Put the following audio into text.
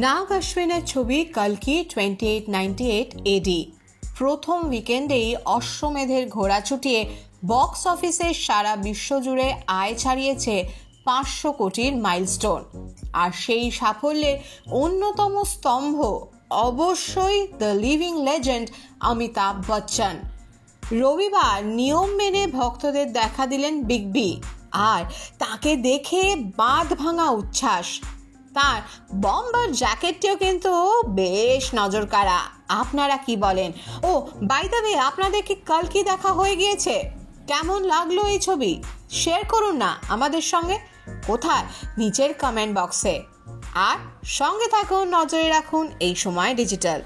নাগ অশ্বিনের ছবি কালকি 2898 এডি প্রথম উইকেন্ডেই অশ্বমেধের ঘোড়া ছুটিয়ে বক্স অফিসে সারা বিশ্বজুড়ে আয় ছাড়িয়েছে 500 কোটির মাইলস্টোন। আর সেই সাফল্যের অন্যতম স্তম্ভ অবশ্যই the living legend Amitabh Bachchan. রবিবার নিয়ম মেনে ভক্তদের দেখা দিলেন বিগ বি, আর তাকে দেখে বাঁধ ভাঙা উচ্ছ্বাস। তার বম্বার জ্যাকেটটিও কিন্তু বেশ নজর কাড়া। আপনারা কি বলেন? ও বাই দ্য ওয়ে, আপনাদের কি কালকি দেখা হয়ে গিয়েছে? কেমন লাগলো এই ছবি? শেয়ার করুন না আমাদের সঙ্গে। কোথায়? নিচের কমেন্ট বক্সে। আর সঙ্গে থাকুন, নজরে রাখুন এই সময় ডিজিটাল।